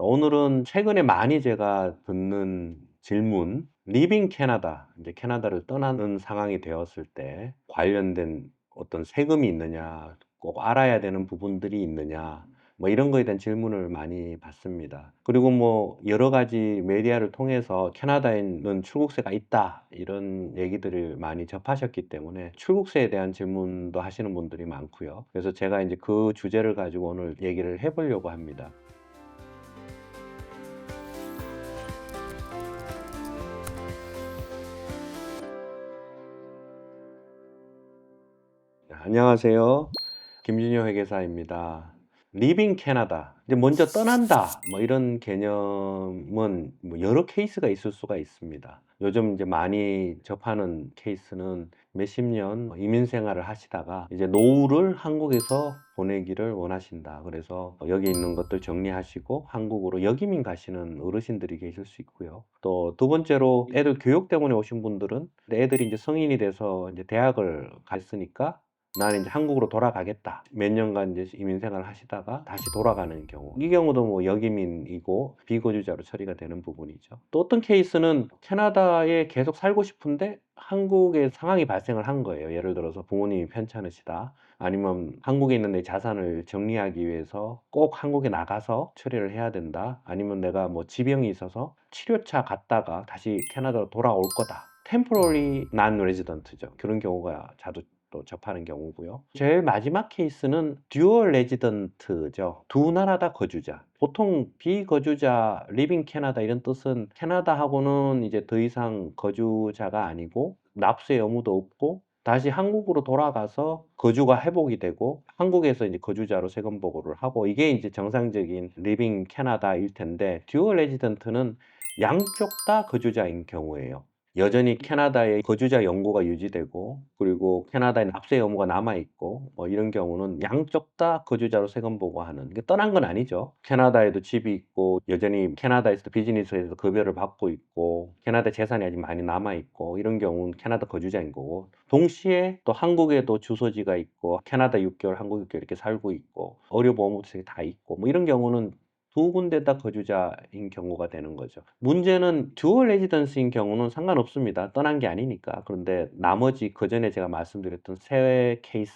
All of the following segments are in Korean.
오늘은 최근에 많이 제가 듣는 질문, 리빙 캐나다, 이제 캐나다를 떠나는 상황이 되었을 때 관련된 어떤 세금이 있느냐, 꼭 알아야 되는 부분들이 있느냐, 뭐 이런 거에 대한 질문을 많이 받습니다. 그리고 뭐 여러 가지 메디아를 통해서 캐나다에는 출국세가 있다, 이런 얘기들을 많이 접하셨기 때문에 출국세에 대한 질문도 하시는 분들이 많고요. 그래서 제가 이제 그 주제를 가지고 오늘 얘기를 해보려고 합니다. 안녕하세요. 김준효 회계사입니다. 리빙 캐나다. 이제 먼저 떠난다. 뭐 이런 개념은 뭐 여러 케이스가 있을 수가 있습니다. 요즘 이제 많이 접하는 케이스는 몇십 년 이민 생활을 하시다가 이제 노후를 한국에서 보내기를 원하신다. 그래서 여기 있는 것들 정리하시고 한국으로 역이민 가시는 어르신들이 계실 수 있고요. 또 두 번째로 애들 교육 때문에 오신 분들은 애들이 이제 성인이 돼서 이제 대학을 갔으니까 나는 이제 한국으로 돌아가겠다. 몇 년간 이제 이민 생활을 하시다가 다시 돌아가는 경우. 이 경우도 뭐 역이민이고 비거주자로 처리가 되는 부분이죠. 또 어떤 케이스는 캐나다에 계속 살고 싶은데 한국에 상황이 발생을 한 거예요. 예를 들어서 부모님이 편찮으시다. 아니면 한국에 있는 내 자산을 정리하기 위해서 꼭 한국에 나가서 처리를 해야 된다. 아니면 내가 뭐 지병이 있어서 치료차 갔다가 다시 캐나다로 돌아올 거다. temporary non-resident죠. 그런 경우가 자주 또 접하는 경우고요. 제일 마지막 케이스는 듀얼 레지던트죠. 두 나라 다 거주자. 보통 비거주자, 리빙 캐나다 이런 뜻은 캐나다하고는 이제 더 이상 거주자가 아니고 납세 의무도 없고 다시 한국으로 돌아가서 거주가 회복이 되고 한국에서 이제 거주자로 세금 보고를 하고 이게 이제 정상적인 리빙 캐나다일 텐데 듀얼 레지던트는 양쪽 다 거주자인 경우예요. 여전히 캐나다의 거주자 연고가 유지되고 그리고 캐나다의 납세 의무가 남아있고 뭐 이런 경우는 양쪽 다 거주자로 세금 보고하는 떠난 건 아니죠. 캐나다에도 집이 있고 여전히 캐나다에서도 비즈니스에서 급여를 받고 있고 캐나다 재산이 아직 많이 남아있고 이런 경우는 캐나다 거주자인 거고 동시에 또 한국에도 주소지가 있고 캐나다 6개월 한국 6개월 이렇게 살고 있고 의료보험도 다 있고 뭐 이런 경우는 두 군데 다 거주자인 경우가 되는 거죠. 문제는 듀얼 레지던스인 경우는 상관없습니다. 떠난 게 아니니까. 그런데 나머지 그전에 제가 말씀드렸던 세 케이스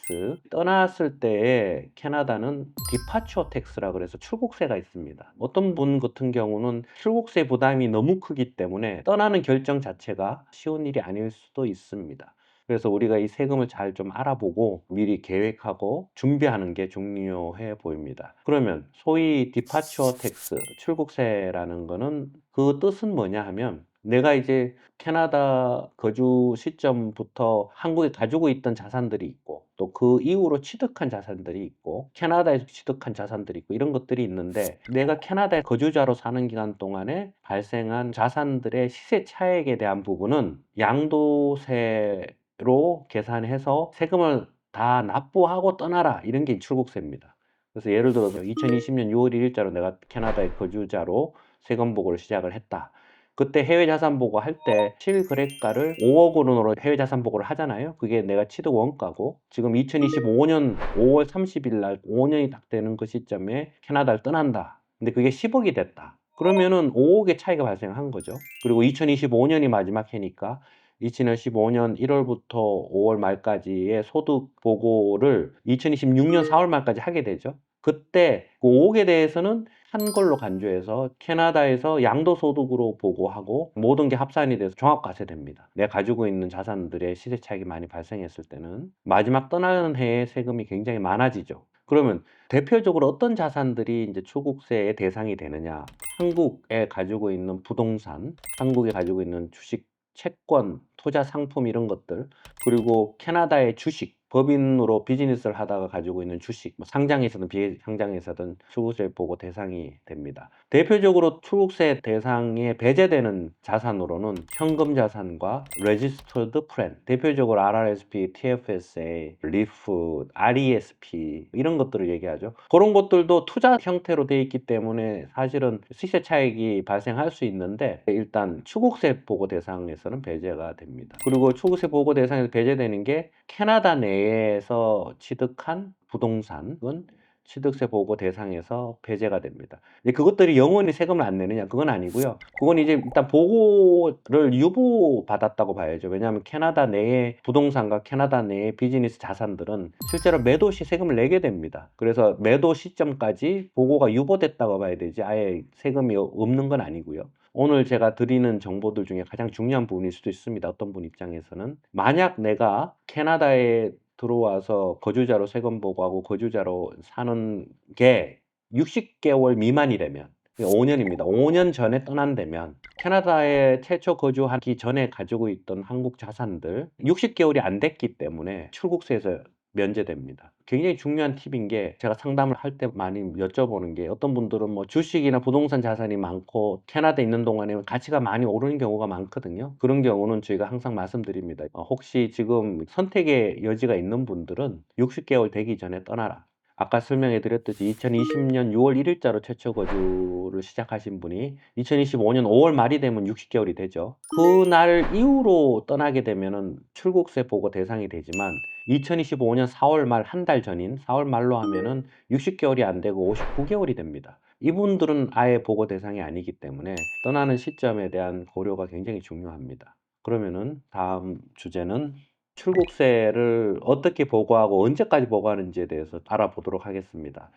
떠났을 때에 캐나다는 디파처 텍스라 그래서 출국세가 있습니다. 어떤 분 같은 경우는 출국세 부담이 너무 크기 때문에 떠나는 결정 자체가 쉬운 일이 아닐 수도 있습니다. 그래서 우리가 이 세금을 잘 좀 알아보고 미리 계획하고 준비하는 게 중요해 보입니다. 그러면 소위 디파처 텍스, 출국세라는 거는 그 뜻은 뭐냐 하면 내가 이제 캐나다 거주 시점부터 한국에 가지고 있던 자산들이 있고 또 그 이후로 취득한 자산들이 있고 캐나다에서 취득한 자산들이 있고 이런 것들이 있는데 내가 캐나다에 거주자로 사는 기간 동안에 발생한 자산들의 시세 차익에 대한 부분은 양도세 로 계산해서 세금을 다 납부하고 떠나라 이런 게 출국세입니다. 그래서 예를 들어서 2020년 6월 1일자로 내가 캐나다의 거주자로 세금 보고를 시작을 했다. 그때 해외 자산 보고 할 때 실거래가를 5억 원으로 해외 자산 보고를 하잖아요. 그게 내가 취득 원가고 지금 2025년 5월 30일 날 5년이 딱 되는 그 시점에 캐나다를 떠난다. 근데 그게 10억이 됐다. 그러면은 5억의 차이가 발생한 거죠. 그리고 2025년이 마지막 해니까 2015년 1월부터 5월 말까지의 소득 보고를 2026년 4월 말까지 하게 되죠. 그때 그 5억에 대해서는 한 걸로 간주해서 캐나다에서 양도소득으로 보고하고 모든 게 합산이 돼서 종합과세됩니다. 내가 가지고 있는 자산들의 시세 차익이 많이 발생했을 때는 마지막 떠나는 해에 세금이 굉장히 많아지죠. 그러면 대표적으로 어떤 자산들이 이제 출국세의 대상이 되느냐? 한국에 가지고 있는 부동산, 한국에 가지고 있는 주식 채권, 투자 상품 이런 것들 그리고 캐나다의 주식 법인으로 비즈니스를 하다가 가지고 있는 주식 뭐 상장에서든 비상장에서든 출국세 보고 대상이 됩니다. 대표적으로 출국세 대상에 배제되는 자산으로는 현금 자산과 Registered Plan 대표적으로 RRSP, TFSA, REIF, RESP 이런 것들을 얘기하죠. 그런 것들도 투자 형태로 되어 있기 때문에 사실은 시세 차익이 발생할 수 있는데 일단 출국세 보고 대상에서는 배제가 됩니다. 그리고 출국세 보고 대상에서 배제되는 게 캐나다 내에서 취득한 부동산은 취득세 보고 대상에서 배제가 됩니다. 이제 그것들이 영원히 세금을 안 내느냐? 그건 아니고요. 그건 이제 일단 보고를 유보받았다고 봐야죠. 왜냐하면 캐나다 내의 부동산과 캐나다 내의 비즈니스 자산들은 실제로 매도 시 세금을 내게 됩니다. 그래서 매도 시점까지 보고가 유보됐다고 봐야 되지 아예 세금이 없는 건 아니고요. 오늘 제가 드리는 정보들 중에 가장 중요한 부분일 수도 있습니다. 어떤 분 입장에서는. 만약 내가 캐나다에 들어와서 거주자로 세금 보고하고 거주자로 사는 게 60개월 미만이라면 5년입니다. 5년 전에 떠난다면 캐나다에 최초 거주하기 전에 가지고 있던 한국 자산들 60개월이 안 됐기 때문에 출국세에서 면제됩니다. 굉장히 중요한 팁인 게 제가 상담을 할 때 많이 여쭤보는 게 어떤 분들은 뭐 주식이나 부동산 자산이 많고 캐나다에 있는 동안에 가치가 많이 오르는 경우가 많거든요. 그런 경우는 저희가 항상 말씀드립니다. 혹시 지금 선택의 여지가 있는 분들은 60개월 되기 전에 떠나라. 아까 설명해 드렸듯이 2020년 6월 1일자로 최초 거주를 시작하신 분이 2025년 5월 말이 되면 60개월이 되죠. 그날 이후로 떠나게 되면은 출국세 보고 대상이 되지만 2025년 4월 말 한 달 전인 4월 말로 하면은 60개월이 안 되고 59개월이 됩니다. 이분들은 아예 보고 대상이 아니기 때문에 떠나는 시점에 대한 고려가 굉장히 중요합니다. 그러면은 다음 주제는 출국세를 어떻게 보고하고 언제까지 보고하는지에 대해서 알아보도록 하겠습니다.